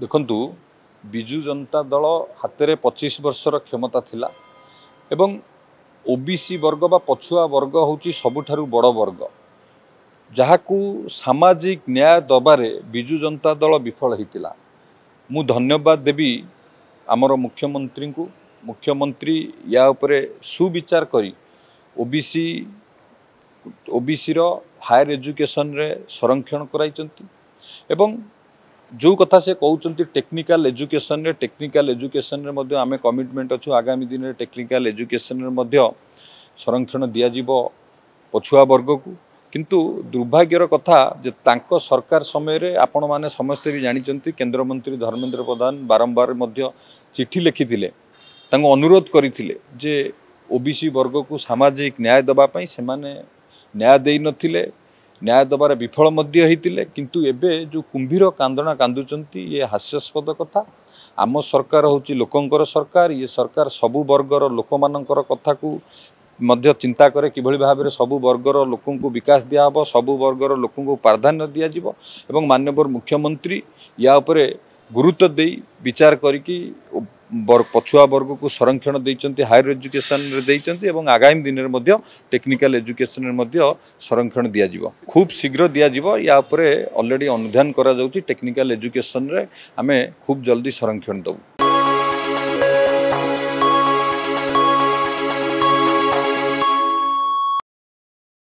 देखंतु बिजु जनता दल हाथ में 25 वर्षर क्षमता थिला एवं ओबीसी वर्ग बा पछुआ वर्ग होची सबुठारु बड़ वर्ग जहाकू सामाजिक न्याय दबारे बिजु जनता दल विफल होता। मु धन्यवाद देवी आमर मुख्यमंत्री को। मुख्यमंत्री या उपरे सुविचार करी ओबीसी रो हायर एजुकेशन रे संरक्षण कराइचंती एवं जो कथा से कहते टेक्निकल एजुकेशन रे मध्य आमे कमिटमेंट अच्छु आगामी दिन में टेक्निकल एजुकेशन रे मध्य संरक्षण दियाजिबो पछुआ वर्ग को। किंतु दुर्भाग्यर कथा जे तांको सरकार समय रे आपण माने समस्ते भी जानिचंती केंद्र मंत्री धर्मेंद्र प्रधान बारंबार मध्य चिठी लिखिथिले तांको अनुरोध करिथिले जे ओबीसी वर्ग को सामाजिक न्याय दबा पई से माने न्याय देई नथिले, न्याय दबार विफल मध्य होते। किंतु एबे जो कुंभीर कांदना कांदुचंती ये हास्यास्पद कथा। आम सरकार होची लोकंकर सरकार। ये सरकार सबु वर्गर लोक मानकर कथा को मध्य चिंता करे किभली भाबरे सबु वर्गर लोकों को विकास दिया हबो, सबु वर्गर लोकों को प्राधान्य दिया जिवो एवं माननीय मुख्यमंत्री या उपरे गुरुत्व देई विचार करिकी पछुआ वर्ग को संरक्षण देइचंती, हायर एजुकेशन रे देइचंती एवं आगामी दिन रे टेक्निकल एजुकेशन रे मध्य संरक्षण दिया जिवो। खूब शीघ्र दिया जिवो। या उपरे ऑलरेडी अनुधान करा जाउची। टेक्निकल एजुकेशन रे आमे खूब जल्दी संरक्षण दबु।